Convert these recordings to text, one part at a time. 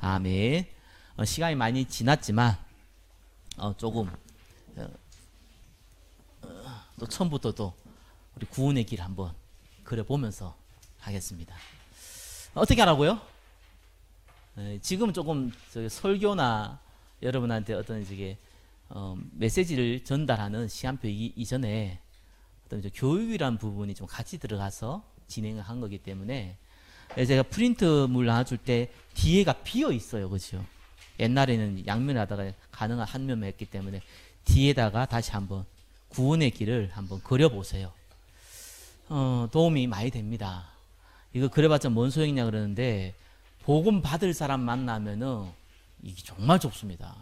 아멘. 시간이 많이 지났지만 조금 또 처음부터 또 우리 구원의 길 한번 그려보면서 하겠습니다. 어떻게 하라고요? 지금은 조금 설교나 여러분한테 어떤 메시지를 전달하는 시간표이기 이전에 어떤 교육이란 부분이 좀 같이 들어가서 진행을 한 거기 때문에 제가 프린트물 나눠줄 때 뒤에가 비어 있어요. 그렇죠? 옛날에는 양면을 하다가 가능한 한 면만 했기 때문에 뒤에다가 다시 한번 구원의 길을 한번 그려보세요. 도움이 많이 됩니다. 이거 그려봤자 뭔 소용이냐 그러는데 복음 받을 사람 만나면은 이게 정말 좁습니다.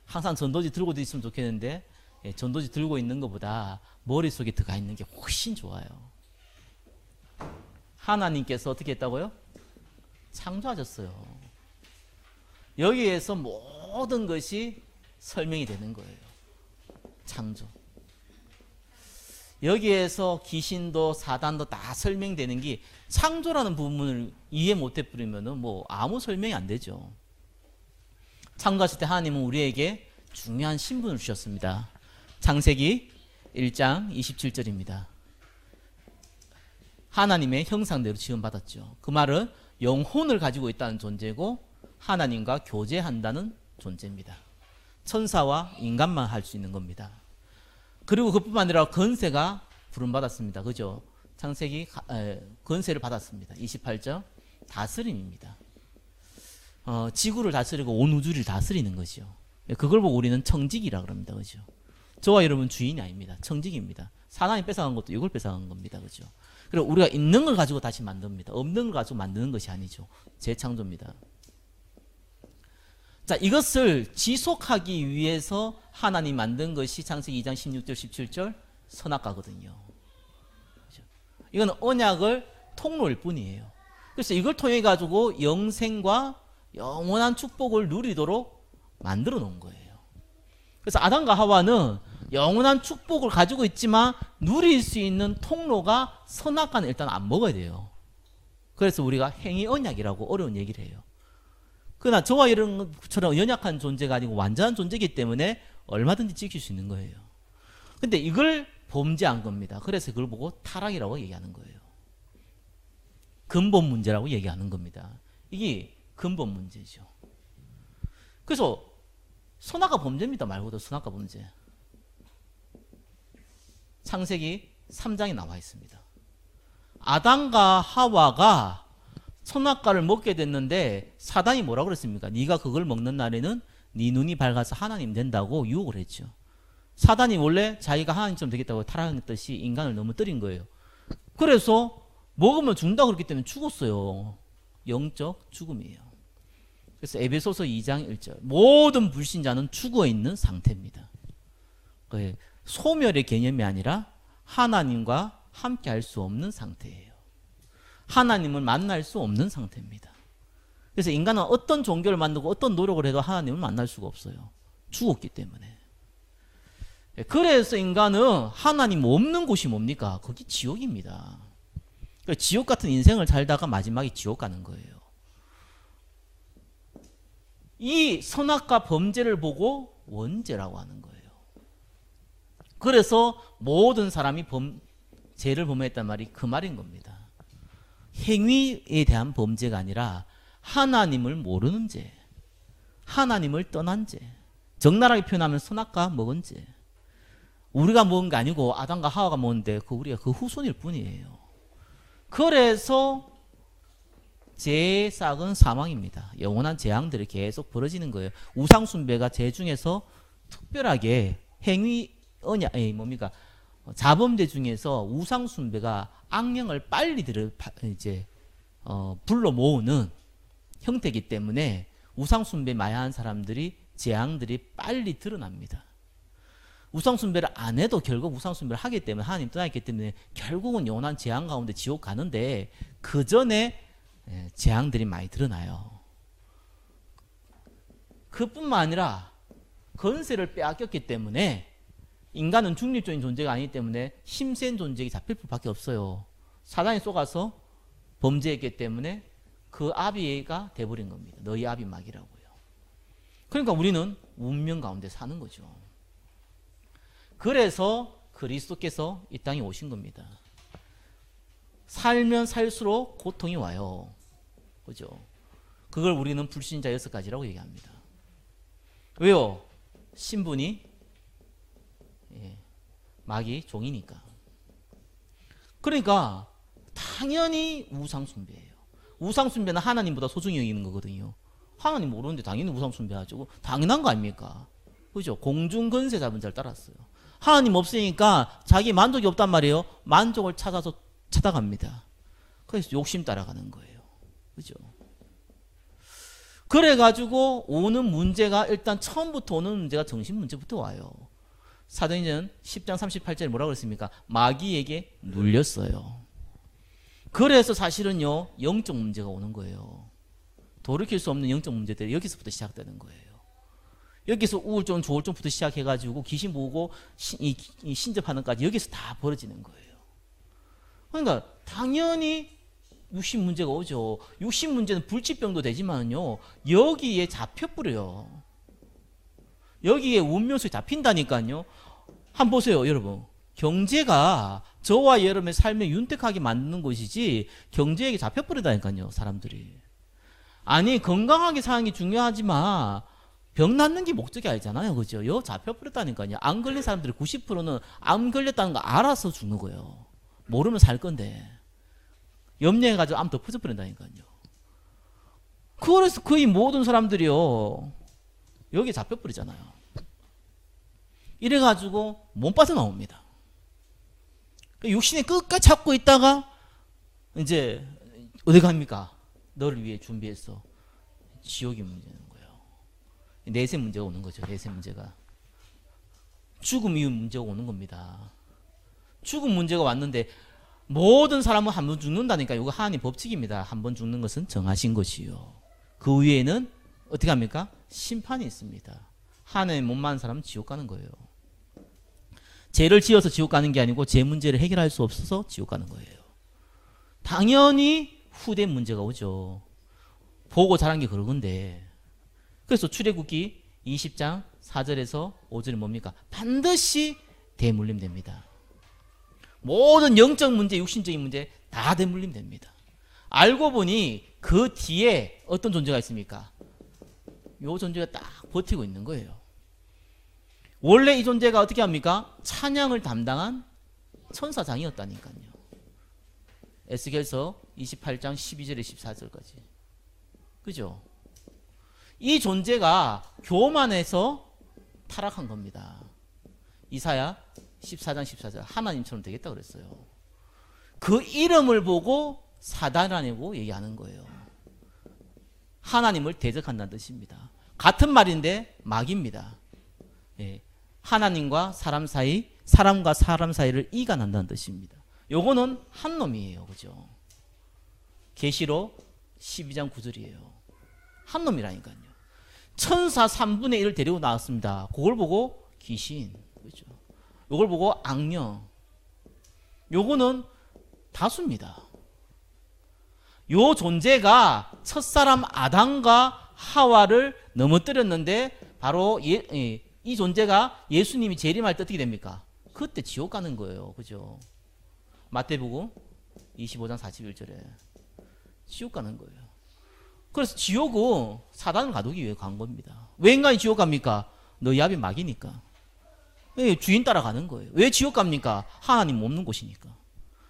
항상 전도지 들고 있으면 좋겠는데 전도지 들고 있는 것보다 머릿속에 들어가 있는 게 훨씬 좋아요. 하나님께서 어떻게 했다고요? 창조하셨어요. 여기에서 모든 것이 설명이 되는 거예요. 창조. 여기에서 귀신도 사단도 다 설명되는 게 창조라는 부분을 이해 못 해버리면은 뭐 아무 설명이 안 되죠. 창조하실 때 하나님은 우리에게 중요한 신분을 주셨습니다. 창세기 1장 27절입니다. 하나님의 형상대로 지음받았죠. 그 말은 영혼을 가지고 있다는 존재고 하나님과 교제한다는 존재입니다. 천사와 인간만 할 수 있는 겁니다. 그리고 그뿐만 아니라 권세가 부름받았습니다. 그죠? 창세기 권세를 받았습니다. 28절 다스림입니다. 지구를 다스리고 온 우주를 다스리는 것이요. 그걸 보고 우리는 청직이라 그럽니다. 그죠? 저와 여러분 주인이 아닙니다. 청직입니다. 사단이 뺏어간 것도 이걸 뺏어간 겁니다. 그죠? 그리고 우리가 있는 걸 가지고 다시 만듭니다. 없는 걸 가지고 만드는 것이 아니죠. 재창조입니다. 자, 이것을 지속하기 위해서 하나님 만든 것이 창세기 2장 16절 17절 선악과거든요. 그렇죠? 이건 언약을 통로일 뿐이에요. 그래서 이걸 통해 가지고 영생과 영원한 축복을 누리도록 만들어 놓은 거예요. 그래서 아담과 하와는 영원한 축복을 가지고 있지만 누릴 수 있는 통로가 선악과는 일단 안 먹어야 돼요. 그래서 우리가 행위 언약이라고 어려운 얘기를 해요. 그러나 저와 이런 것처럼 연약한 존재가 아니고 완전한 존재이기 때문에 얼마든지 지킬 수 있는 거예요. 근데 이걸 범죄한 겁니다. 그래서 그걸 보고 타락이라고 얘기하는 거예요. 근본 문제라고 얘기하는 겁니다. 이게 근본 문제죠. 그래서 선악과 범죄입니다. 말 그대로 선악과 범죄. 창세기 3장에 나와 있습니다. 아담과 하와가 선악과를 먹게 됐는데 사단이 뭐라고 그랬습니까? 네가 그걸 먹는 날에는 네 눈이 밝아서 하나님 된다고 유혹을 했죠. 사단이 원래 자기가 하나님처럼 되겠다고 타락했듯이 인간을 넘어뜨린 거예요. 그래서 먹으면 죽는다고 그랬기 때문에 죽었어요. 영적 죽음이에요. 그래서 에베소서 2장 1절 모든 불신자는 죽어 있는 상태입니다. 소멸의 개념이 아니라 하나님과 함께 할 수 없는 상태예요. 하나님을 만날 수 없는 상태입니다. 그래서 인간은 어떤 종교를 만들고 어떤 노력을 해도 하나님을 만날 수가 없어요. 죽었기 때문에. 그래서 인간은 하나님 없는 곳이 뭡니까? 거기 지옥입니다. 지옥 같은 인생을 살다가 마지막에 지옥 가는 거예요. 이 선악과 범죄를 보고 원죄라고 하는 거예요. 그래서 모든 사람이 죄를 범했단 말이 그 말인 겁니다. 행위에 대한 범죄가 아니라 하나님을 모르는 죄, 하나님을 떠난 죄, 적나라하게 표현하면 선악과 먹은 죄. 우리가 먹은 게 아니고 아담과 하와가 먹었는데 우리가 그 후손일 뿐이에요. 그래서 죄의 싹은 사망입니다. 영원한 재앙들이 계속 벌어지는 거예요. 우상숭배가 죄 중에서 특별하게 행위 자범죄 중에서 우상숭배가 악령을 빨리 불러 모으는 형태이기 때문에 우상숭배 많이 하는 사람들이 재앙들이 빨리 드러납니다. 우상숭배를 안 해도 결국 우상숭배를 하기 때문에 하나님 떠나있기 때문에 결국은 영원한 재앙 가운데 지옥 가는데 그 전에 재앙들이 많이 드러나요. 그뿐만 아니라 권세를 빼앗겼기 때문에 인간은 중립적인 존재가 아니기 때문에 힘센 존재에게 잡힐 수밖에 없어요. 사단이 쏘가서 범죄했기 때문에 그 아비가 돼버린 겁니다. 너희 아비 마귀라고요. 그러니까 우리는 운명 가운데 사는 거죠. 그래서 그리스도께서 이 땅에 오신 겁니다. 살면 살수록 고통이 와요. 그죠? 그걸 우리는 불신자 6가지라고 얘기합니다. 왜요? 신분이 마귀 종이니까. 그러니까 당연히 우상숭배예요. 우상숭배는 하나님보다 소중히 여기는 거거든요. 하나님 모르는데 당연히 우상숭배하죠. 당연한 거 아닙니까? 그죠? 공중건세 잡은 자를 따랐어요. 하나님 없으니까 자기 만족이 없단 말이에요. 만족을 찾아서 찾아갑니다. 그래서 욕심 따라가는 거예요. 그죠? 그래가지고 오는 문제가 일단 처음부터 오는 문제가 정신 문제부터 와요. 사도행전 10장 38절에 뭐라고 그랬습니까? 마귀에게 눌렸어요. 그래서 사실은요, 영적 문제가 오는 거예요. 돌이킬 수 없는 영적 문제들이 여기서부터 시작되는 거예요. 여기서 우울증, 조울증부터 시작해가지고 귀신 보고 신접하는 까지 여기서 다 벌어지는 거예요. 그러니까 당연히 육신 문제가 오죠. 육신 문제는 불치병도 되지만요, 여기에 잡혀버려요. 여기에 운명수에 잡힌다니까요. 한번 보세요, 여러분. 경제가 저와 여러분의 삶을 윤택하게 만드는 것이지 경제에게 잡혀버리다니까요, 사람들이. 아니, 건강하게 사는 게 중요하지만 병 낫는 게 목적이 아니잖아요. 그죠? 여 잡혀버렸다니까요. 암 걸린 사람들이 90%는 암 걸렸다는 거 알아서 죽는 거예요. 모르면 살 건데. 염려해가지고 암 덮어져 버린다니까요. 그래서 거의 모든 사람들이요, 여기에 잡혀버리잖아요. 이래가지고 못 빠져나옵니다. 육신에 끝까지 잡고 있다가 이제 어디 갑니까? 너를 위해 준비했어. 지옥이 문제는 거예요. 내세 문제가 오는 거죠. 내세 문제가. 죽음 이후 문제가 오는 겁니다. 죽음 문제가 왔는데 모든 사람은 한 번 죽는다니까. 이거 하나님 법칙입니다. 한 번 죽는 것은 정하신 것이요. 그 위에는 어떻게 합니까? 심판이 있습니다. 하나님 못 만난 사람은 지옥 가는 거예요. 죄를 지어서 지옥 가는 게 아니고 죄 문제를 해결할 수 없어서 지옥 가는 거예요. 당연히 후대 문제가 오죠. 보고 자란 게 그런 건데. 그래서 출애굽기 20장 4절에서 5절은 뭡니까? 반드시 대물림 됩니다. 모든 영적 문제, 육신적인 문제 다 대물림 됩니다. 알고 보니 그 뒤에 어떤 존재가 있습니까? 요 존재가 딱 버티고 있는 거예요. 원래 이 존재가 어떻게 합니까? 찬양을 담당한 천사장이었다니까요. 에스겔서 28장 12절에 14절까지. 그죠? 이 존재가 교만해서 타락한 겁니다. 이사야 14장 14절. 하나님처럼 되겠다 그랬어요. 그 이름을 보고 사단이라고 얘기하는 거예요. 하나님을 대적한다는 뜻입니다. 같은 말인데 마귀입니다. 예. 하나님과 사람 사이, 사람과 사람 사이를 이간한다는 뜻입니다. 요거는 한 놈이에요. 그죠? 계시록 12장 9절이에요. 한 놈이라니까요. 천사 3분의 1을 데리고 나왔습니다. 그걸 보고 귀신. 그죠? 요걸 보고 악령. 요거는 다수입니다. 요 존재가 첫사람 아담과 하와를 넘어뜨렸는데 바로 이 존재가 예수님이 재림할 때 어떻게 됩니까? 그때 지옥 가는 거예요. 그죠? 마태복음 25장 41절에 지옥 가는 거예요. 그래서 지옥은 사단을 가두기 위해 간 겁니다. 왜 인간이 지옥 갑니까? 너희 아비 마귀니까. 주인 따라가는 거예요. 왜 지옥 갑니까? 하나님 없는 곳이니까.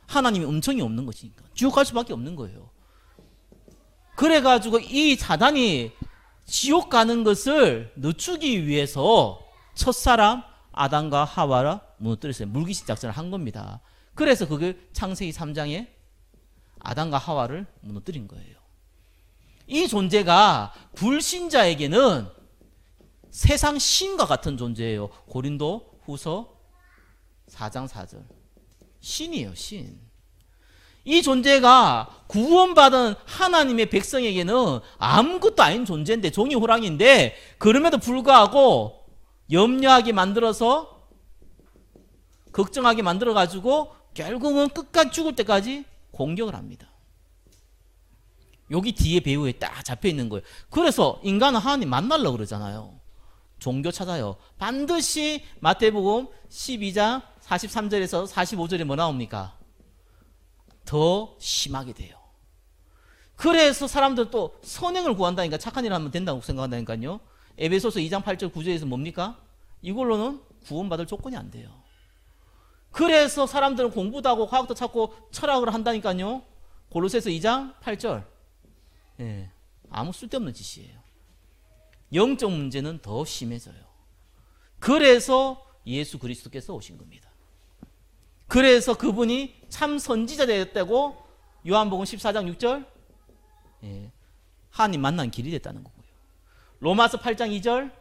하나님이 음성이 없는 것이니까. 지옥 갈 수밖에 없는 거예요. 그래가지고 이 사단이 지옥 가는 것을 늦추기 위해서 첫사람 아담과 하와를 무너뜨렸어요. 물귀신 작전을 한 겁니다. 그래서 그게 창세기 3장에 아담과 하와를 무너뜨린 거예요. 이 존재가 불신자에게는 세상 신과 같은 존재예요. 고린도 후서 4장 4절. 신이에요, 신. 이 존재가 구원받은 하나님의 백성에게는 아무것도 아닌 존재인데, 종이 호랑이인데, 그럼에도 불구하고 염려하게 만들어서, 걱정하게 만들어가지고, 결국은 끝까지 죽을 때까지 공격을 합니다. 여기 뒤에 배후에 딱 잡혀 있는 거예요. 그래서 인간은 하나님 만나려고 그러잖아요. 종교 찾아요. 반드시 마태복음 12장 43절에서 45절에 뭐 나옵니까? 더 심하게 돼요. 그래서 사람들 또 선행을 구한다니까, 착한 일을 하면 된다고 생각한다니까요. 에베소서 2장 8절 9절에서 뭡니까? 이걸로는 구원받을 조건이 안 돼요. 그래서 사람들은 공부도 하고 과학도 찾고 철학을 한다니까요. 골로새서 2장 8절. 예, 아무 쓸데없는 짓이에요. 영적 문제는 더 심해져요. 그래서 예수 그리스도께서 오신 겁니다. 그래서 그분이 참 선지자 되었다고 요한복음 14장 6절, 예, 하나님 만난 길이 됐다는 거고요. 로마서 8장 2절,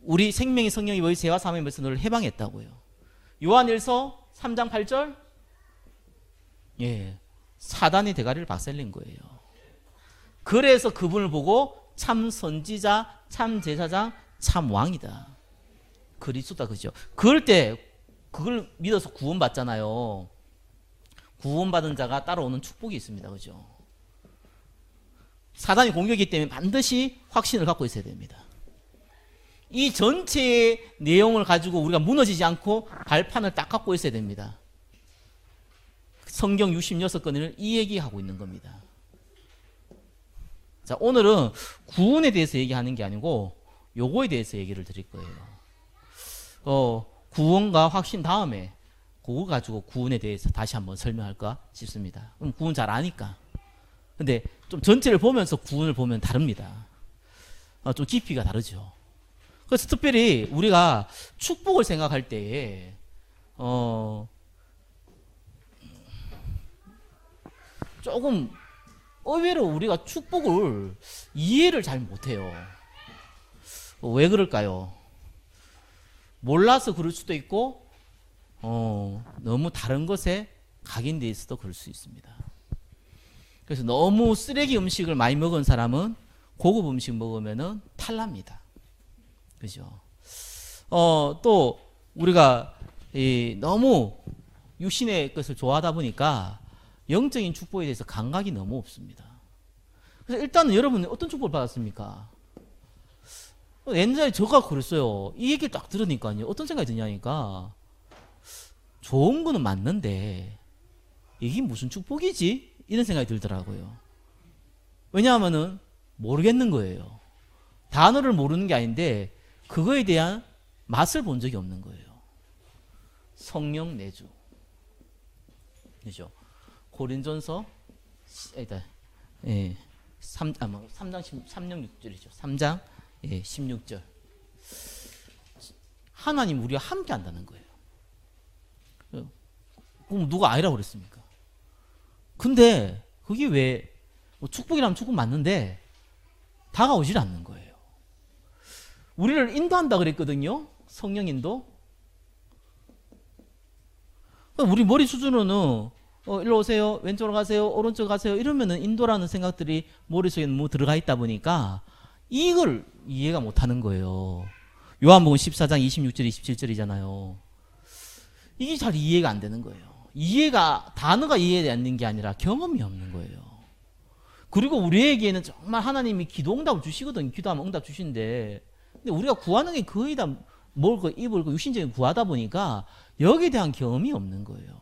우리 생명의 성령이 너희 죄와 사함의 벌써 너를 해방했다고요. 요한일서 3장 8절, 예, 사단의 대가리를 박살낸 거예요. 그래서 그분을 보고 참 선지자, 참 제사장, 참 왕이다, 그리스도다, 그죠? 그럴 때 그걸 믿어서 구원받잖아요. 구원받은 자가 따라오는 축복이 있습니다, 그죠? 사단이 공격이기 때문에 반드시 확신을 갖고 있어야 됩니다. 이 전체의 내용을 가지고 우리가 무너지지 않고 발판을 딱 갖고 있어야 됩니다. 성경 66권을 이 얘기하고 있는 겁니다. 자, 오늘은 구원에 대해서 얘기하는 게 아니고 요거에 대해서 얘기를 드릴 거예요. 구원과 확신 다음에 그거 가지고 구원에 대해서 다시 한번 설명할까 싶습니다. 그럼 구원 잘 아니까. 근데 좀 전체를 보면서 구원을 보면 다릅니다. 좀 깊이가 다르죠. 그래서 특별히 우리가 축복을 생각할 때에 조금 의외로 우리가 축복을 이해를 잘 못해요. 왜 그럴까요? 몰라서 그럴 수도 있고 너무 다른 것에 각인되어 있어도 그럴 수 있습니다. 그래서 너무 쓰레기 음식을 많이 먹은 사람은 고급 음식 먹으면은 탈납니다. 그죠? 또 우리가 너무 육신의 것을 좋아하다 보니까 영적인 축복에 대해서 감각이 너무 없습니다. 그래서 일단은 여러분 어떤 축복을 받았습니까? 옛날에 저가 그랬어요. 이 얘기를 딱 들으니까요, 어떤 생각이 드냐니까, 좋은 거는 맞는데 이게 무슨 축복이지? 이런 생각이 들더라고요. 왜냐하면은 모르겠는 거예요. 단어를 모르는 게 아닌데 그거에 대한 맛을 본 적이 없는 거예요. 성령 내주, 그죠? 고린전서 3장 16절이죠. 3장 16절. 하나님 우리와 함께 한다는 거예요. 그럼 누가 아니라고 그랬습니까? 근데 그게 왜 축복이라면 축복 맞는데 다가오질 않는 거예요. 우리를 인도한다 그랬거든요. 성령 인도. 우리 머리 수준으로는 일로 오세요, 왼쪽으로 가세요, 오른쪽 가세요 이러면은 인도라는 생각들이 머릿속에 뭐 들어가 있다 보니까 이걸 이해가 못하는 거예요. 요한복음 14장 26절 27절이잖아요. 이게 잘 이해가 안 되는 거예요. 단어가 이해되는 게 아니라 경험이 없는 거예요. 그리고 우리에게는 정말 하나님이 기도 응답을 주시거든요. 기도하면 응답 주시는데, 근데 우리가 구하는 게 거의 다 먹을 거, 입을 거, 육신적인 구하다 보니까 여기에 대한 경험이 없는 거예요.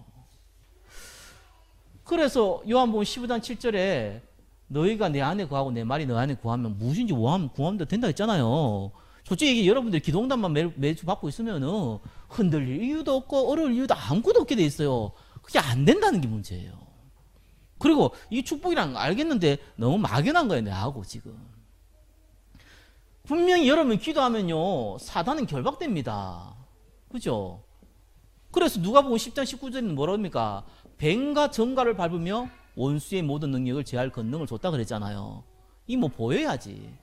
그래서 요한복음 15장 7절에 너희가 내 안에 구하고 내 말이 너 안에 구하면 무엇인지 구하면 된다 했잖아요. 솔직히 얘기, 여러분들 기도응답만 매주 받고 있으면은 흔들릴 이유도 없고 어려울 이유도 아무것도 없게 돼 있어요. 그게 안 된다는 게 문제예요. 그리고 이 축복이란 거 알겠는데 너무 막연한 거예요, 내하고 지금. 분명히 여러분 기도하면요, 사단은 결박됩니다. 그죠? 그래서 누가복음 10장 19절에는 뭐라고 합니까? 뱀과 정갈을 밟으며 원수의 모든 능력을 제할 권능을 줬다 그랬잖아요. 이 뭐 보여야지.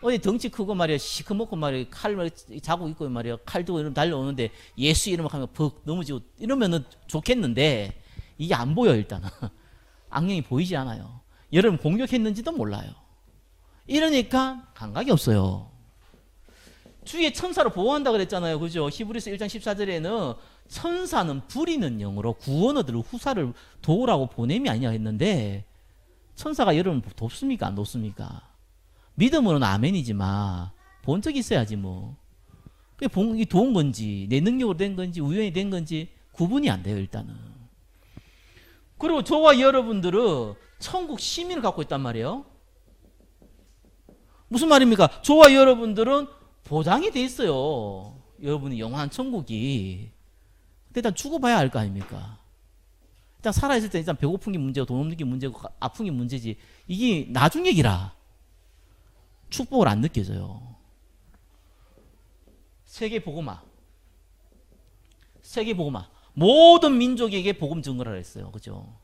어디 덩치 크고 말이야, 시커멓고 말이야, 칼 자국 있고 말이야, 칼 들고 이러면 달려오는데 예수 이름을 하면 벅 넘어지고 이러면은 좋겠는데 이게 안 보여. 일단은 악령이 보이지 않아요. 여러분 공격했는지도 몰라요. 이러니까 감각이 없어요. 주위에 천사로 보호한다 그랬잖아요. 그죠? 히브리서 1장 14절에는 천사는 부리는 영으로 구원 얻을 후사를 도우라고 보냄이 아니냐 했는데 천사가 여러분 돕습니까? 안 돕습니까? 믿음으로는 아멘이지만 본 적이 있어야지 뭐. 이게 도운 건지 내 능력으로 된 건지 우연히 된 건지 구분이 안 돼요 일단은. 그리고 저와 여러분들은 천국 시민을 갖고 있단 말이에요. 무슨 말입니까? 저와 여러분들은 보장이 돼 있어요. 여러분이 영원한 천국이. 근데 일단 죽어봐야 알 거 아닙니까? 일단 살아있을 때 일단 배고픈 게 문제고 돈 없는 게 문제고 아픈 게 문제지. 이게 나중 얘기라. 축복을 안 느껴져요. 세계 복음화. 세계 복음화. 모든 민족에게 복음 증거를 했어요. 그죠?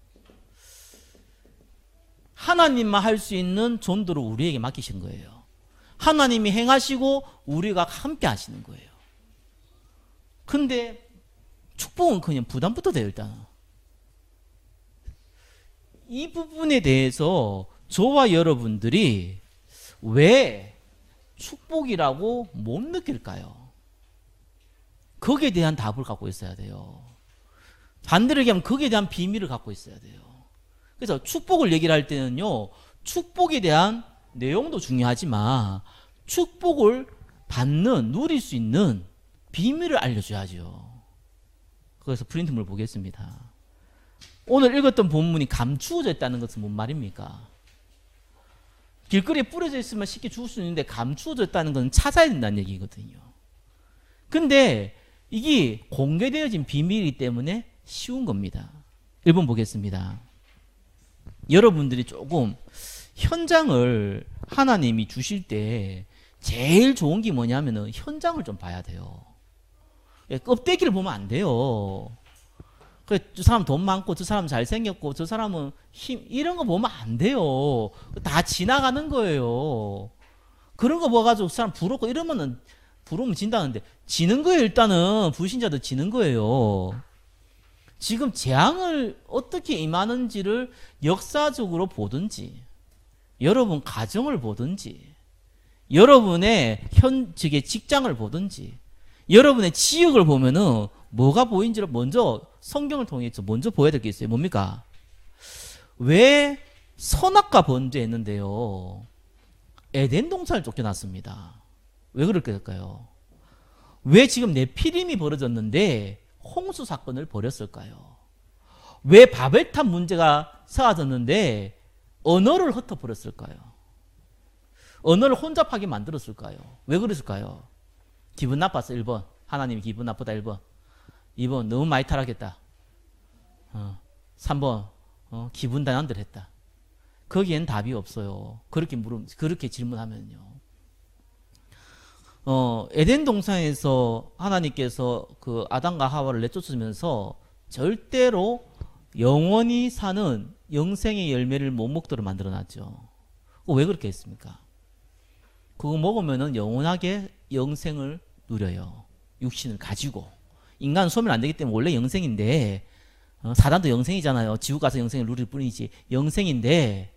하나님만 할 수 있는 전도를 우리에게 맡기신 거예요. 하나님이 행하시고 우리가 함께 하시는 거예요. 근데 축복은 그냥 부담부터 돼요, 일단. 이 부분에 대해서 저와 여러분들이 왜 축복이라고 못 느낄까요? 거기에 대한 답을 갖고 있어야 돼요. 반대로 얘기하면 거기에 대한 비밀을 갖고 있어야 돼요. 그래서 축복을 얘기를 할 때는요, 축복에 대한 내용도 중요하지만 축복을 받는, 누릴 수 있는 비밀을 알려줘야죠. 그래서 프린트물 보겠습니다. 오늘 읽었던 본문이 감추어져 있다는 것은 뭔 말입니까? 길거리에 뿌려져 있으면 쉽게 죽을 수 있는데 감추어져 있다는 것은 찾아야 된다는 얘기거든요. 근데 이게 공개되어진 비밀이기 때문에 쉬운 겁니다. 1번 보겠습니다. 여러분들이 조금 현장을 하나님이 주실 때 제일 좋은 게 뭐냐면은 현장을 좀 봐야 돼요. 껍데기를 보면 안 돼요. 그래, 저 사람 돈 많고 저 사람 잘생겼고 저 사람은 이런 거 보면 안 돼요. 다 지나가는 거예요. 그런 거 봐가지고 그 사람 부럽고 이러면은 부르면 진다는데 지는 거예요. 일단은 불신자도 지는 거예요. 지금 재앙을 어떻게 임하는지를 역사적으로 보든지 여러분 가정을 보든지 여러분의 현직의 직장을 보든지 여러분의 지역을 보면은 뭐가 보이는지를 먼저 성경을 통해서 먼저 보여야 될 게 있어요. 뭡니까? 왜 선악과 범죄했는데요 에덴 동산을 쫓겨났습니다. 왜 그렇게 될까요? 왜 지금 네피림이 벌어졌는데 홍수 사건을 벌였을까요? 왜 바벨탑 문제가 사라졌는데 언어를 흩어버렸을까요? 언어를 혼잡하게 만들었을까요? 왜 그랬을까요? 기분 나빴어. 1번. 하나님이 기분 나쁘다. 1번. 2번. 너무 많이 타락했다. 3번. 기분 단한 대로 했다. 거기엔 답이 없어요. 그렇게 질문하면요. 에덴 동산에서 하나님께서 그 아담과 하와를 내쫓으면서 절대로 영원히 사는 영생의 열매를 못 먹도록 만들어놨죠. 왜 그렇게 했습니까? 그거 먹으면은 영원하게 영생을 누려요. 육신을 가지고. 인간은 소멸 안 되기 때문에 원래 영생인데, 사단도 영생이잖아요. 지옥 가서 영생을 누릴 뿐이지. 영생인데,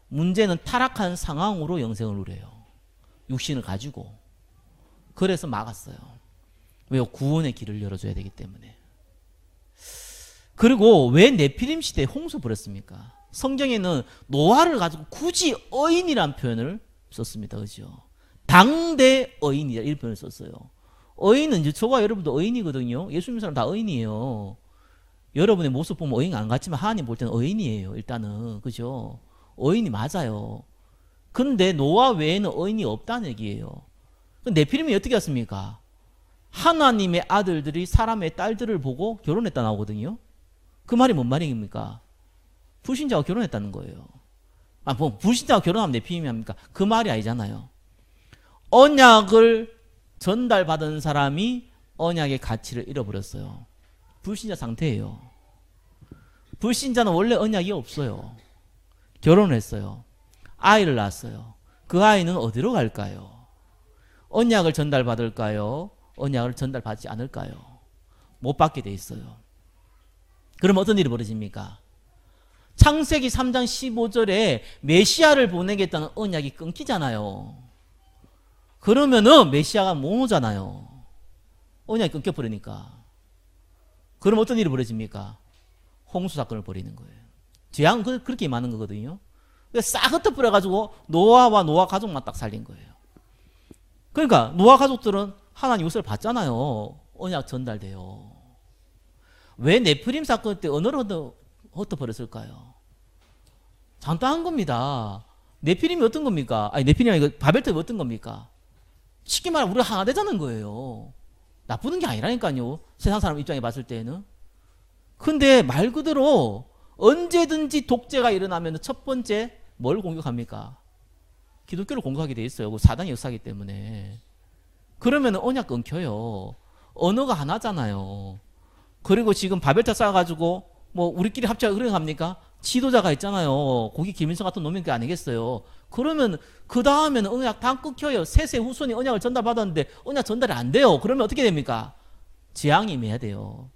문제는 타락한 상황으로 영생을 누려요. 육신을 가지고. 그래서 막았어요. 왜요? 구원의 길을 열어줘야 되기 때문에. 그리고 왜 네피림 시대에 홍수 벌였습니까? 성경에는 노아를 가지고 굳이 어인이라는 표현을 썼습니다. 그죠? 당대 어인이다. 이런 표현을 썼어요. 어인은 이제 저와 여러분도 어인이거든요. 예수 믿는 사람 다 어인이에요. 여러분의 모습 보면 어인 안 같지만 하나님 볼 때는 어인이에요. 일단은. 그죠? 어인이 맞아요. 근데 노아 외에는 어인이 없다는 얘기예요. 네피림이 어떻게 했습니까? 하나님의 아들들이 사람의 딸들을 보고 결혼했다 나오거든요. 그 말이 뭔 말입니까? 불신자와 결혼했다는 거예요. 뭐 불신자와 결혼하면 네피림이 합니까? 그 말이 아니잖아요. 언약을 전달받은 사람이 언약의 가치를 잃어버렸어요. 불신자 상태예요. 불신자는 원래 언약이 없어요. 결혼을 했어요. 아이를 낳았어요. 그 아이는 어디로 갈까요? 언약을 전달받을까요? 언약을 전달받지 않을까요? 못 받게 돼 있어요. 그럼 어떤 일이 벌어집니까? 창세기 3장 15절에 메시아를 보내겠다는 언약이 끊기잖아요. 그러면은 메시아가 못 오잖아요. 언약이 끊겨버리니까. 그럼 어떤 일이 벌어집니까? 홍수 사건을 벌이는 거예요. 재앙은 그렇게 임하는 거거든요. 싹 흩어버려가지고 노아와 노아 가족만 딱 살린 거예요. 그러니까 노아 가족들은 하나님 요새를 봤잖아요. 언약 전달돼요. 왜 네프림 사건 때 언어로 흩어버렸을까요? 간단한 겁니다. 네피림이 어떤 겁니까? 아니 네피림이 아니고 바벨탑이 어떤 겁니까? 쉽게 말하면 우리가 하나 되자는 거예요. 나쁘는 게 아니라니까요. 세상 사람 입장에 봤을 때는. 근데 말 그대로 언제든지 독재가 일어나면 첫 번째 뭘 공격합니까? 기독교를 공격하게 돼 있어요. 사단의 역사이기 때문에. 그러면 언약 끊겨요. 언어가 하나잖아요. 그리고 지금 바벨탑 쌓아가지고 뭐 우리끼리 합치가 그래 합니까? 지도자가 있잖아요. 거기 김일성 같은 놈이 게 아니겠어요. 그러면 그 다음에는 언약 다 끊겨요. 세세 후손이 언약을 전달받았는데 언약 전달이 안 돼요. 그러면 어떻게 됩니까? 재앙이 임해야 돼요.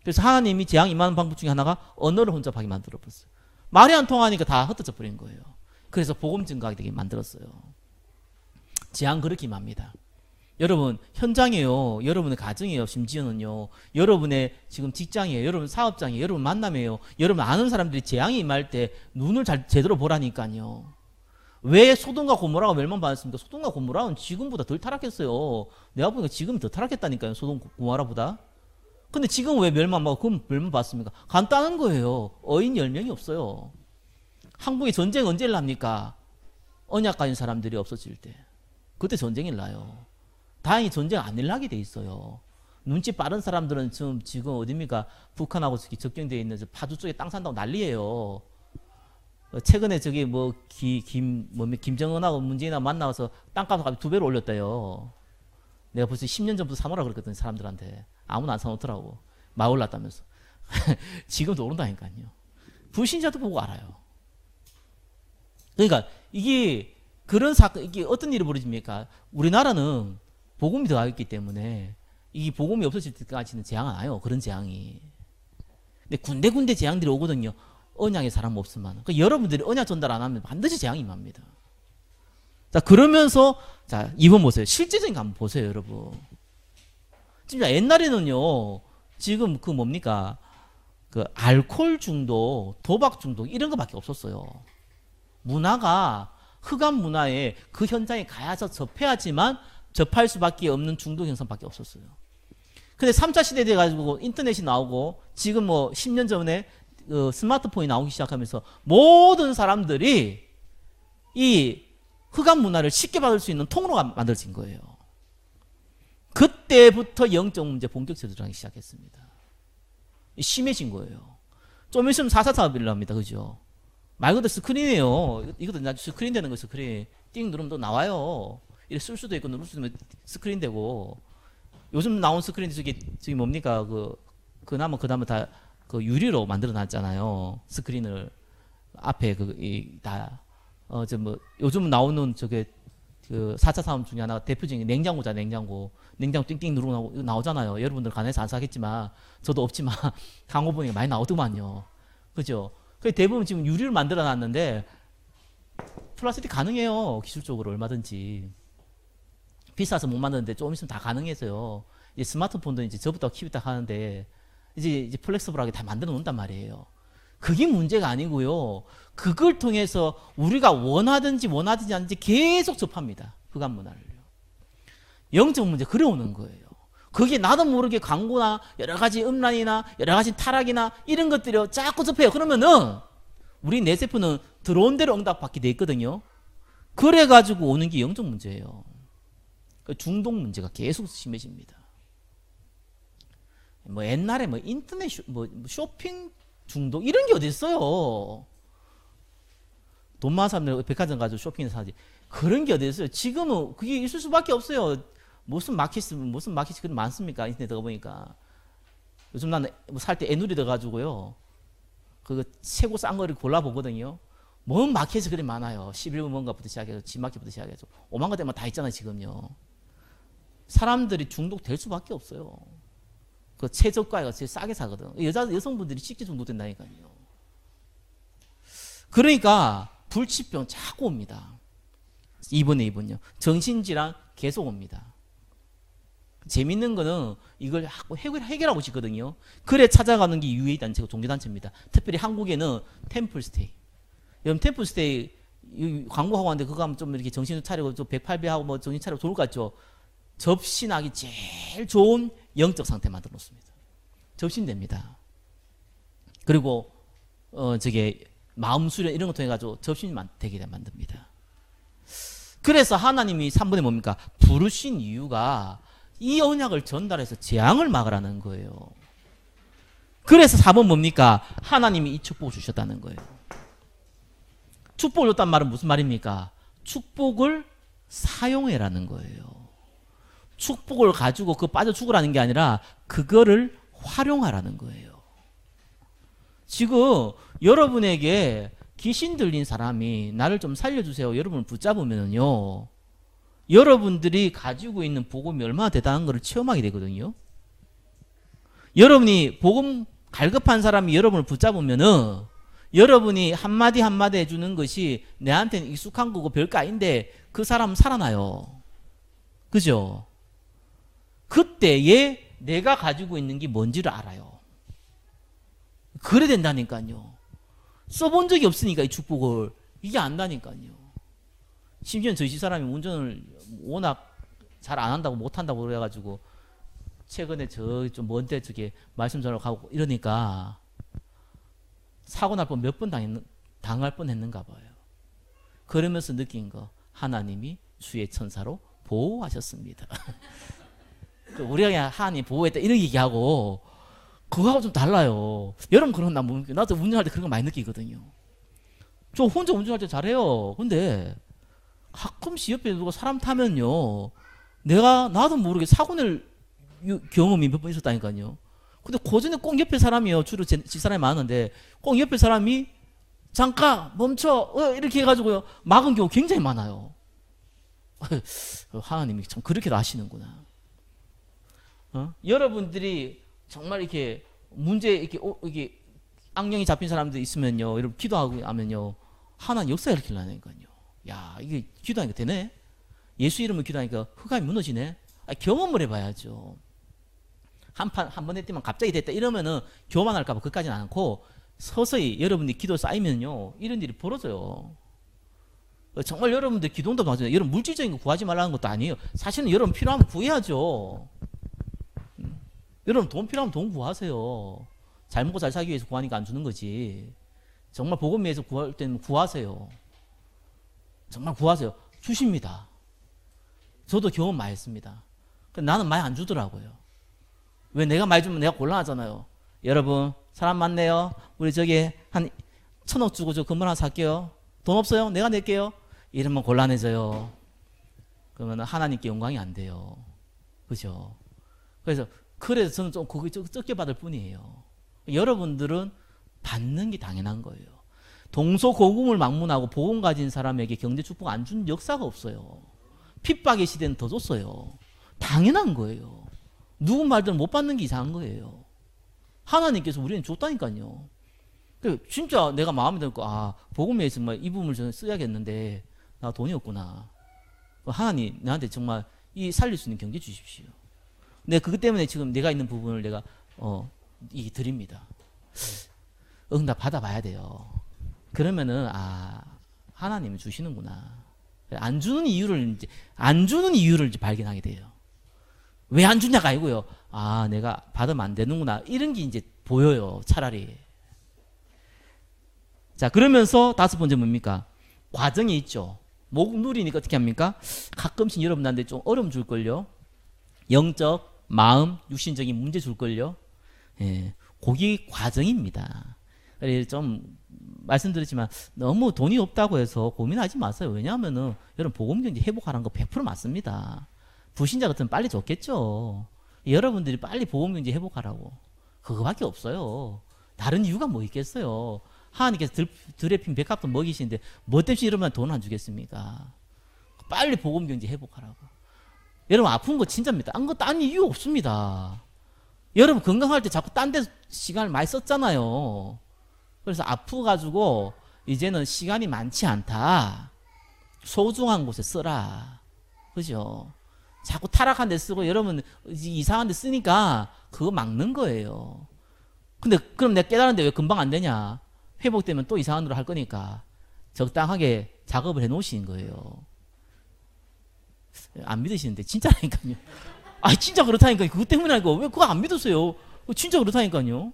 그래서 하나님이 재앙 임하는 방법 중에 하나가 언어를 혼잡하게 만들어버렸어요. 말이 안 통하니까 다 흩어져 버린 거예요. 그래서 복음 증가하게 되게 만들었어요. 재앙 그렇게 임합니다. 여러분 현장이에요. 여러분의 가정이에요. 심지어는요. 여러분의 지금 직장이에요. 여러분 사업장이에요. 여러분 만남이에요. 여러분 아는 사람들이 재앙이 임할 때 눈을 잘 제대로 보라니까요. 왜 소돔과 고모라가 멸망받았습니까? 소돔과 고모라는 지금보다 덜 타락했어요. 내가 보니까 지금이 더 타락했다니까요. 소돔 고모라보다. 근데 지금 왜 멸망받고 그럼 멸망받습니까? 간단한 거예요. 어인 10명이 없어요. 한국에 전쟁 언제 일납니까? 언약 가진 사람들이 없어질 때. 그때 전쟁이 일나요. 다행히 전쟁 안 일나게 돼 있어요. 눈치 빠른 사람들은 지금 어딥니까? 북한하고 접경되어 있는 파주 쪽에 땅 산다고 난리예요. 최근에 저기 김정은하고 문재인하고 만나서 땅값을 갑자기 2배로 올렸대요. 내가 벌써 10년 전부터 사놓으라 그랬거든 사람들한테. 아무나 안 사놓더라고. 막 올랐다면서. 지금도 오른다니까요. 불신자도 보고 알아요. 그러니까 이게 그런 사건, 이게 어떤 일이 벌어집니까? 우리나라는 복음이 들어가 있기 때문에 이 복음이 없어질 때까지는 재앙 안 와요. 그런 재앙이. 근데 군데군데 재앙들이 오거든요. 언약의 사람 없으면. 그러니까 여러분들이 언약 전달 안 하면 반드시 재앙이 임합니다. 자, 그러면서 자, 2번 보세요. 실제적인 거 한번 보세요, 여러분. 진짜 옛날에는요. 지금 그 뭡니까? 그 알코올 중독, 도박 중독 이런 거밖에 없었어요. 문화가 흑암 문화에 그 현장에 가야서 접해야지만 접할 수밖에 없는 중독 현상밖에 없었어요. 근데 3차 시대 돼가지고 인터넷이 나오고 지금 뭐 10년 전에 스마트폰이 나오기 시작하면서 모든 사람들이 이 흑암 문화를 쉽게 받을 수 있는 통로가 만들어진 거예요. 그때부터 영적 문제 본격적으로 들어가기 시작했습니다. 심해진 거예요. 좀 있으면 4차 산업이 일어납니다. 그죠? 말 그대로 스크린이에요. 이것도 스크린 되는 거 스크린. 띵 누르면 또 나와요. 이렇게 쓸 수도 있고 누를 수도 있고 스크린 되고. 요즘 나온 스크린이 저기 뭡니까? 그나마 다 그 유리로 만들어 놨잖아요. 스크린을 앞에 요즘 나오는 그 4차 산업 중에 하나가 대표적인 냉장고잖아요. 냉장고 띵띵 누르고 나오잖아요. 여러분들 간에서 안 사겠지만 저도 없지만 광고 보니까 많이 나오더만요. 그죠? 대부분 지금 유리를 만들어 놨는데 플라스틱 가능해요. 기술적으로 얼마든지. 비싸서 못 만드는데 조금 있으면 다 가능해서요. 이제 스마트폰도 이제 저부터 키우다 하는데 이제 플렉서블하게 다 만들어 놓는단 말이에요. 그게 문제가 아니고요. 그걸 통해서 우리가 원하든지 않든지 계속 접합니다. 흑암 문화를요. 영적 문제 그려오는 거예요. 그게 나도 모르게 광고나 여러 가지 음란이나 여러 가지 타락이나 이런 것들이 자꾸 접해요. 그러면은 우리 뇌세포는 들어온 대로 응답받게 돼 있거든요. 그래가지고 오는 게 영적 문제예요. 중독 문제가 계속 심해집니다. 뭐 옛날에 뭐 인터넷 쇼핑 중독 이런 게 어디 있어요? 돈 많은 사람들 백화점 가서 쇼핑해서 사지. 그런 게 어디 있어요? 지금은 그게 있을 수밖에 없어요. 무슨 마켓이 그런 많습니까? 인터넷 들어가 보니까. 요즘 나는 살 때 애누리 들어가지고요. 그거 최고 싼 거를 골라보거든요. 뭔 마켓이 그리 많아요. 11분 뭔가부터 시작해서 G마켓부터 시작해서 오만 거 때만 다 있잖아요. 지금요. 사람들이 중독될 수밖에 없어요. 그 최저가가 제일 싸게 사거든. 여성분들이 쉽게 중독된다니까요. 그러니까 불치병 자꾸 옵니다. 2번요. 정신질환 계속 옵니다. 재밌는 거는 이걸 해결하고 싶거든요. 그래 찾아가는 게 유해단체고 종교단체입니다. 특별히 한국에는 템플스테이. 여러분 템플스테이 광고하고 왔는데 그거 하면 좀 이렇게 정신을 차리고 좀 108배하고 뭐 정신 차리고 좋을 것 같죠. 접신하기 제일 좋은 영적 상태 만들어 놓습니다. 접신됩니다. 그리고 저게 마음 수련 이런 거 통해 가지고 접신이 되게 만듭니다. 그래서 하나님이 3번에 뭡니까? 부르신 이유가 이 언약을 전달해서 재앙을 막으라는 거예요. 그래서 4번 뭡니까? 하나님이 이 축복을 주셨다는 거예요. 축복을 줬단 말은 무슨 말입니까? 축복을 사용해라는 거예요. 축복을 가지고 그거 빠져 죽으라는 게 아니라 그거를 활용하라는 거예요. 지금 여러분에게 귀신 들린 사람이 나를 좀 살려주세요. 여러분을 붙잡으면요, 여러분들이 가지고 있는 복음이 얼마나 대단한 것을 체험하게 되거든요. 여러분이 복음 갈급한 사람이 여러분을 붙잡으면은 여러분이 한마디 한마디 해주는 것이 내한테는 익숙한 거고 별거 아닌데 그 사람은 살아나요. 그죠? 그때에 내가 가지고 있는 게 뭔지를 알아요. 그래 된다니까요. 써본 적이 없으니까 이 축복을 이게 안다니까요. 심지어 저희 집사람이 운전을 워낙 잘 안 한다고 못 한다고 그래가지고 최근에 저 좀 먼데 저게 말씀 전하러 가고 이러니까 사고 날 뻔 몇 번 당할 뻔 했는가 봐요. 그러면서 느낀 거, 하나님이 주의 천사로 보호하셨습니다. 우리가 그냥 하나님 보호했다 이런 얘기하고 그거하고 좀 달라요. 여러분 그런 나 뭐, 나도 운전할 때 그런 거 많이 느끼거든요. 저 혼자 운전할 때 잘해요. 근데 가끔씩 옆에 누가 사람 타면요, 나도 모르게 사고 낼 경험이 몇 번 있었다니까요. 근데 고전에 꼭 옆에 사람이요, 주로 집사람이 많은데 꼭 옆에 사람이 잠깐 멈춰 이렇게 해가지고요 막은 경우 굉장히 많아요. 하나님이 참 그렇게도 아시는구나. 여러분들이 정말 이렇게 문제 이렇게 악령이 잡힌 사람들 있으면요, 여러분 기도하고 하면요 하나님 역사 일으키려니까요. 야, 이게 기도하니까 되네. 예수 이름을 기도하니까 흑암이 무너지네. 경험을 해봐야죠. 한 번 했더만 갑자기 됐다 이러면은 교만할까봐 그까지는 않고 서서히 여러분들이 기도 쌓이면요 이런 일이 벌어져요. 정말 여러분들 기도도 맞아요. 여러분 물질적인 거 구하지 말라는 것도 아니에요. 사실은 여러분 필요하면 구해야죠. 여러분 돈 필요하면 돈 구하세요. 잘 먹고 잘 살기 위해서 구하니까 안 주는 거지. 정말 복음 위해서 구할 때는 구하세요. 정말 구하세요. 주십니다. 저도 경험 많이 했습니다. 나는 많이 안 주더라고요. 왜 내가 많이 주면 내가 곤란하잖아요. 여러분 사람 많네요. 우리 저기 한 1,000억 주고 저 건물 하나 살게요. 돈 없어요? 내가 낼게요. 이러면 곤란해져요. 그러면 하나님께 영광이 안 돼요. 그죠? 그래서 저는 좀 그거 적게 받을 뿐이에요. 여러분들은 받는 게 당연한 거예요. 동서고금을 막문하고 복음 가진 사람에게 경제 축복 안 준 역사가 없어요. 핍박의 시대는 더 줬어요. 당연한 거예요. 누구 말들은 못 받는 게 이상한 거예요. 하나님께서 우리는 줬다니까요. 진짜 내가 마음에 들고 복음에 정말 이 부분을 저는 써야겠는데 나 돈이 없구나. 하나님 나한테 정말 이 살릴 수 있는 경제 주십시오. 그것 때문에 지금 내가 있는 부분을 내가 이 드립니다. 응답 받아봐야 돼요. 그러면은 하나님이 주시는구나. 안 주는 이유를 이제 발견하게 돼요. 왜 안 주냐가 아니고요. 내가 받으면 안 되는구나. 이런 게 이제 보여요. 차라리. 자, 그러면서 5번째 뭡니까? 과정이 있죠. 목 누리니까 어떻게 합니까? 가끔씩 여러분한테 좀 어려움 줄걸요. 영적, 마음, 육신적인 문제 줄걸요. 예, 그게 과정입니다. 그래서 좀 말씀드렸지만 너무 돈이 없다고 해서 고민하지 마세요. 왜냐하면은 여러분 복음경제 회복하라는 거 100% 맞습니다. 불신자 같으면 빨리 좋겠죠. 여러분들이 빨리 복음경제 회복하라고. 그거밖에 없어요. 다른 이유가 뭐 있겠어요. 하나님께서 드레핀 백합도 먹이시는데 뭐 때문에 이러면 돈 안 주겠습니까? 빨리 복음경제 회복하라고. 여러분 아픈 거 진짜입니다. 딴 이유 없습니다. 여러분 건강할 때 자꾸 딴 데 시간을 많이 썼잖아요. 그래서 아프가지고 이제는 시간이 많지 않다. 소중한 곳에 써라. 그죠? 자꾸 타락한 데 쓰고 여러분 이상한 데 쓰니까 그거 막는 거예요. 근데 그럼 내가 깨달았는데 왜 금방 안 되냐? 회복되면 또 이상한 대로 할 거니까 적당하게 작업을 해 놓으신 거예요. 안 믿으시는데 진짜라니까요. 아 진짜 그렇다니까요. 그것 때문에 아니고 왜 그거 안 믿으세요? 진짜 그렇다니까요.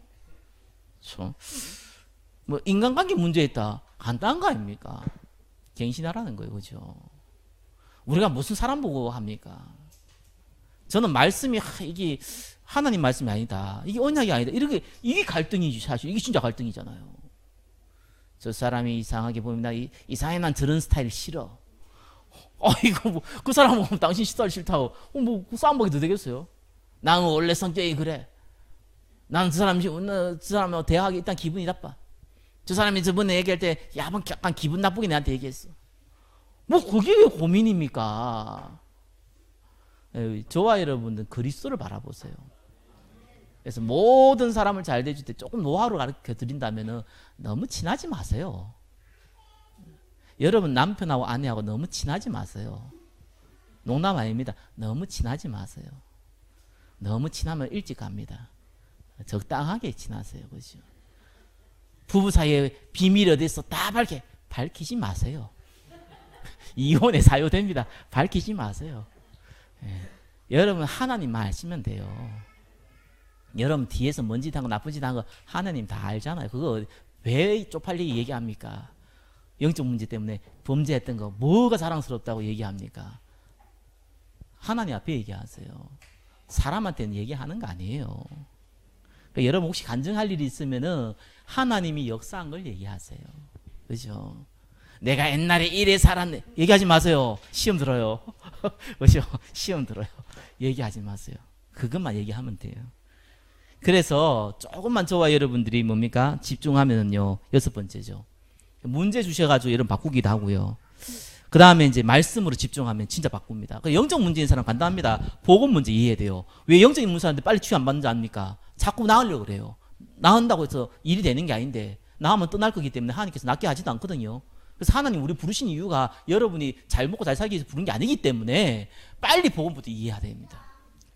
뭐 인간관계 문제 있다. 간단한 거 아닙니까? 갱신하라는 거예요. 그죠? 우리가 무슨 사람 보고 합니까? 저는 말씀이 이게 하나님 말씀이 아니다. 이게 언약이 아니다. 이게 갈등이지 사실. 이게 진짜 갈등이잖아요. 저 사람이 이상하게 보입니다. 이상하게 난 저런 스타일 싫어. 이거 뭐 그 사람 보면 당신 스타일 싫다고 뭐 싸움밖에 더 되겠어요? 나는 원래 성격이 그래. 나는 저 사람하고 대화하기 일단 기분이 나빠. 저 사람이 저번에 얘기할 때 약간 기분 나쁘게 내한테 얘기했어. 뭐 그게 왜 고민입니까? 저와 여러분들 그리스도를 바라보세요. 그래서 모든 사람을 잘 대줄 때 조금 노하우를 가르쳐 드린다면 너무 친하지 마세요. 여러분 남편하고 아내하고 너무 친하지 마세요. 농담 아닙니다. 너무 친하지 마세요. 너무 친하면 일찍 갑니다. 적당하게 친하세요. 그죠? 부부 사이에 비밀이 어디 있어 다 밝히지 마세요. 이혼에 사유됩니다. 밝히지 마세요. 여러분 하나님만 아시면 돼요. 여러분 뒤에서 먼 짓 한 거 나쁜 짓 한 거 하나님 다 알잖아요. 그거 왜 쪽팔리게 얘기합니까? 영적 문제 때문에 범죄했던 거 뭐가 자랑스럽다고 얘기합니까? 하나님 앞에 얘기하세요. 사람한테는 얘기하는 거 아니에요. 그러니까 여러분 혹시 간증할 일이 있으면은 하나님이 역사한 걸 얘기하세요. 그죠? 내가 옛날에 이래 살았네. 얘기하지 마세요. 시험 들어요. 그죠? 시험 들어요. 얘기하지 마세요. 그것만 얘기하면 돼요. 그래서 조금만 저와 여러분들이 뭡니까? 집중하면요. 6번째죠. 문제 주셔가지고 여러분 바꾸기도 하고요. 그 다음에 이제 말씀으로 집중하면 진짜 바꿉니다. 영적 문제인 사람 간단합니다. 복음 문제 이해해야 돼요. 왜 영적인 문제인데 빨리 치유 안 받는지 압니까? 자꾸 나으려고 그래요. 나은다고 해서 일이 되는 게 아닌데 나으면 떠날 거기 때문에 하나님께서 낫게 하지도 않거든요. 그래서 하나님 우리 부르신 이유가 여러분이 잘 먹고 잘 살기 위해서 부른 게 아니기 때문에 빨리 복음부터 이해해야 됩니다.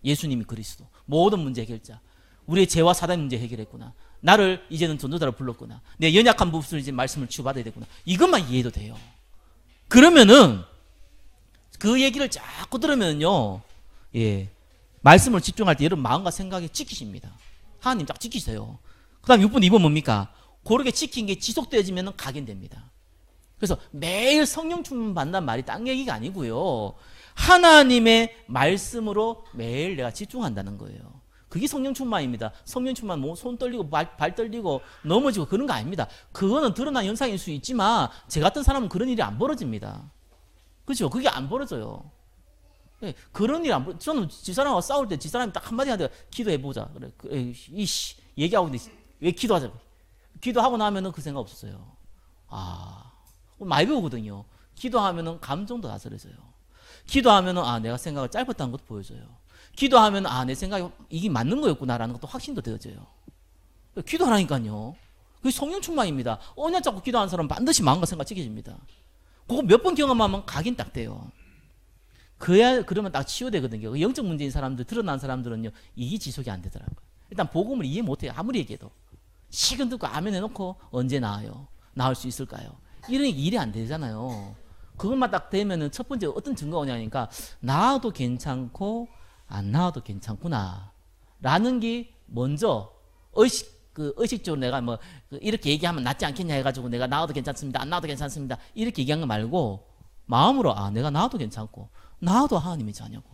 예수님이 그리스도 모든 문제 해결자. 우리의 죄와 사단 문제 해결했구나. 나를 이제는 전도자로 불렀구나. 내 연약한 부분을 이제 말씀을 치유받아야 되구나. 이것만 이해해도 돼요. 그러면은 그 얘기를 자꾸 들으면요, 말씀을 집중할 때 여러분 마음과 생각이 지키십니다. 하나님 딱 지키세요. 그 다음 6번 2번 뭡니까? 그렇게 지킨 게 지속되어지면 각인됩니다. 그래서 매일 성령 충만 받는다는 말이 딴 얘기가 아니고요. 하나님의 말씀으로 매일 내가 집중한다는 거예요. 그게 성령 충만입니다. 성령 충만 뭐 손 떨리고 발 떨리고 넘어지고 그런 거 아닙니다. 그거는 드러난 현상일 수 있지만 제 같은 사람은 그런 일이 안 벌어집니다. 그렇죠? 그게 안 벌어져요. 그런 일 안 벌어. 저는 집사람하고 싸울 때 집사람이 딱 한마디 하는데 기도해보자. 그래. 이씨 얘기하고 있는데 왜 기도하자고. 기도하고 나면은 그 생각 없었어요. 많이 배우거든요. 기도하면은 감정도 다스려져요. 기도하면은 내가 생각을 짧았다는 것도 보여줘요. 기도하면 내 생각이 이게 맞는 거였구나라는 것도 확신도 되어져요. 기도하라니까요. 그게 성령 충만입니다. 언약 잡고 기도하는 사람은 반드시 마음과 생각 지켜집니다. 그거 몇 번 경험하면 각인 딱 돼요. 그러면 딱 치유되거든요. 영적 문제인 사람들, 드러난 사람들은요, 이게 지속이 안 되더라고요. 일단 복음을 이해 못 해요. 아무리 얘기해도. 식은 듣고 아멘 해놓고 언제 나아요? 나을 수 있을까요? 이런 일이 안 되잖아요. 그것만 딱 되면은 첫 번째 어떤 증거가 오냐니까 나아도 괜찮고 안 나와도 괜찮구나 라는 게 먼저 의식적으로 내가 뭐 이렇게 얘기하면 낫지 않겠냐 해가지고 내가 나와도 괜찮습니다 안 나와도 괜찮습니다 이렇게 얘기한 거 말고 마음으로 내가 나와도 괜찮고 나와도 하나님이 자녀고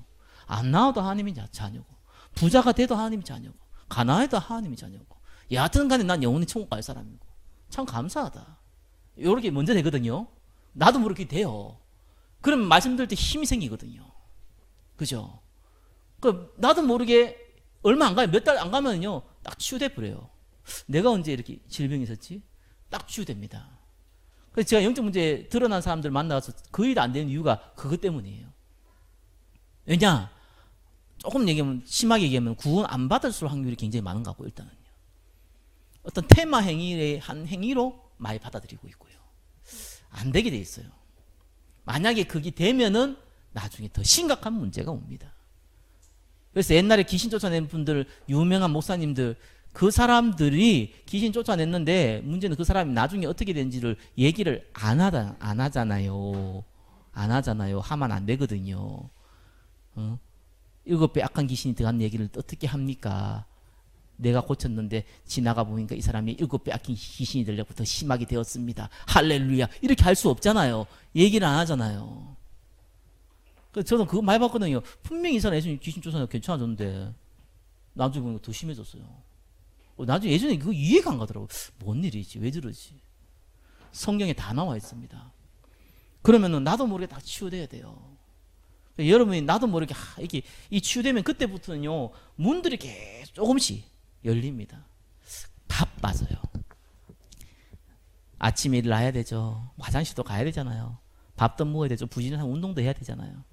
안 나와도 하나님이 자녀고 부자가 돼도 하나님이 자녀고 가난해도 하나님이 자녀고 여하튼 간에 난 영원히 천국 갈 사람이고 참 감사하다 이렇게 먼저 되거든요. 나도 모르게 돼요. 그러면 말씀드릴 때 힘이 생기거든요. 그죠? 나도 모르게 얼마 안 가요. 몇 달 안 가면요. 딱 치유돼 버려요. 내가 언제 이렇게 질병이 있었지? 딱 치유됩니다. 그래서 제가 영적 문제 드러난 사람들 만나서 거의 다 안 되는 이유가 그것 때문이에요. 왜냐? 조금 얘기하면, 심하게 얘기하면 구원 안 받을 확률이 굉장히 많은 것 같고, 일단은요. 어떤 테마 행위의 한 행위로 많이 받아들이고 있고요. 안 되게 돼 있어요. 만약에 그게 되면은 나중에 더 심각한 문제가 옵니다. 그래서 옛날에 귀신 쫓아낸 분들, 유명한 목사님들 그 사람들이 귀신 쫓아냈는데 문제는 그 사람이 나중에 어떻게 된지를 얘기를 안 하잖아요. 안 하잖아요. 하면 안 되거든요. 7배 악한 귀신이 들어간 얘기를 어떻게 합니까? 내가 고쳤는데 지나가 보니까 이 사람이 7배 악한 귀신이 들려고 더 심하게 되었습니다. 할렐루야. 이렇게 할 수 없잖아요. 얘기를 안 하잖아요. 저는 그거 많이 봤거든요. 분명히 이 사람 예전에 귀신 쫓아내서 괜찮아졌는데 나중에 보니까 더 심해졌어요. 나중에 예전에 그거 이해가 안 가더라고요. 뭔 일이지? 왜 저러지? 성경에 다 나와 있습니다. 그러면은 나도 모르게 다 치유돼야 돼요. 여러분이 나도 모르게 이게 이 치유되면 그때부터는요 문들이 계속 조금씩 열립니다. 바빠져요. 아침에 일어나야 되죠. 화장실도 가야 되잖아요. 밥도 먹어야 되죠. 부지런한 운동도 해야 되잖아요.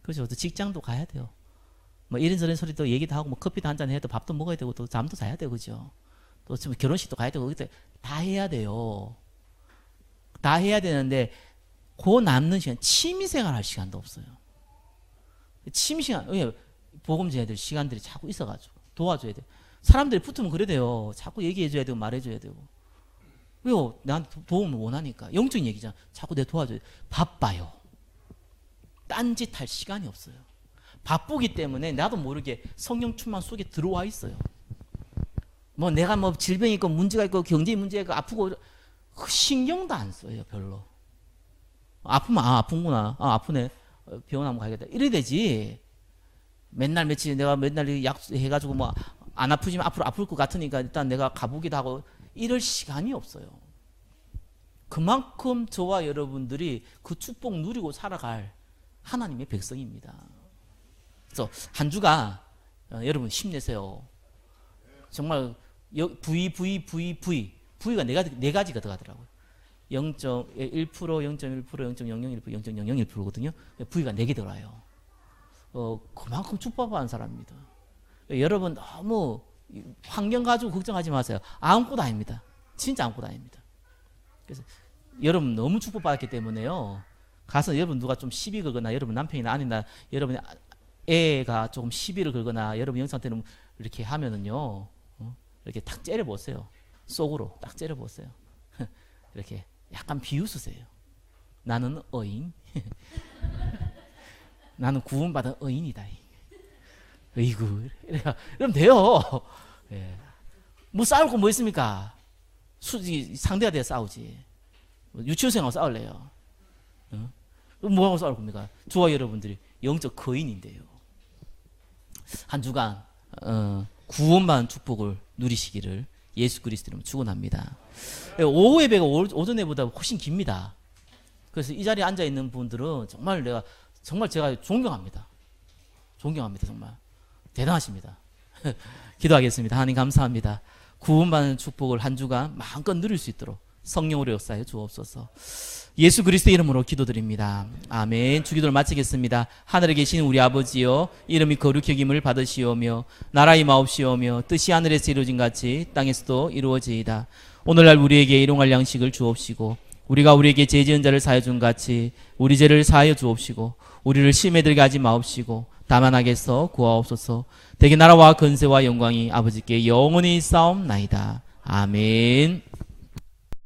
그렇죠. 또 직장도 가야 돼요. 뭐 이런저런 소리도 얘기도 하고 뭐 커피도 한잔 해도 밥도 먹어야 되고 또 잠도 자야 되고 그죠. 또 지금 결혼식도 가야 되고 그때 다 해야 돼요. 다 해야 되는데 그 남는 시간 취미생활 할 시간도 없어요. 취미시간 복음전해야 될 시간들이 자꾸 있어가지고 도와줘야 돼. 사람들이 붙으면 그래 돼요. 자꾸 얘기해줘야 되고 말해줘야 되고. 왜요? 나한테 도움을 원하니까. 영적인 얘기잖아. 자꾸 내 도와줘야 돼. 바빠요. 딴짓 할 시간이 없어요. 바쁘기 때문에 나도 모르게 성령 충만 속에 들어와 있어요. 뭐 내가 뭐 질병이 있고 문제가 있고 경제 문제가 있고 아프고 신경도 안 써요. 별로. 아프면 아픈구나. 아프네. 병원 한번 가야겠다. 이래 되지. 맨날 며칠 내가 맨날 약해가지고 뭐 안 아프지만 앞으로 아플 것 같으니까 일단 내가 가보기도 하고 이럴 시간이 없어요. 그만큼 저와 여러분들이 그 축복 누리고 살아갈 하나님의 백성입니다. 그래서 한 주가 여러분 힘내세요. 정말 V가 네 가지가 들어가더라고요. 0.1%, 0.1%, 0.001%, 0.001%거든요. V가 4개 들어와요. 그만큼 축복받은 사람입니다. 여러분 너무 환경 가지고 걱정하지 마세요. 아무것도 아닙니다. 진짜 아무것도 아닙니다. 그래서 여러분 너무 축복받았기 때문에요. 가서 여러분 누가 좀 시비 걸거나 여러분 남편이나 아니나 여러분 애가 조금 시비를 걸거나 여러분 영상때는 이렇게 하면은요. 이렇게 탁 째려보세요. 속으로 딱 째려보세요. 이렇게 약간 비웃으세요. 나는 어인. 나는 구원받은 어인이다. 어이구. 이러면 돼요. 예. 뭐 싸울 거 뭐 있습니까? 상대가 돼야 싸우지. 유치원생하고 싸울래요. 뭐하고 싸울 겁니까? 저와 여러분들이 영적 거인인데요. 한 주간 구원받은 축복을 누리시기를 예수 그리스도로 축원합니다. 오후 예배가 오전 예배보다 훨씬 깁니다. 그래서 이 자리에 앉아 있는 분들은 정말 제가 존경합니다. 존경합니다. 정말 대단하십니다. 기도하겠습니다. 하나님 감사합니다. 구원받는 축복을 한 주간 마음껏 누릴 수 있도록 성령으로 역사해 주옵소서. 예수 그리스도의 이름으로 기도드립니다. 아멘. 주기도를 마치겠습니다. 하늘에 계신 우리 아버지여, 이름이 거룩히 여김을 받으시오며 나라의 마옵시오며 뜻이 하늘에서 이루어진 같이 땅에서도 이루어지이다. 오늘날 우리에게 일용할 양식을 주옵시고 우리가 우리에게 죄 지은 자를 사하여 준 같이 우리 죄를 사하여 주옵시고 우리를 시험에 들게 하지 마옵시고 다만 악에서 구하옵소서. 대개 나라와 권세와 영광이 아버지께 영원히 있사옵나이다. 아멘.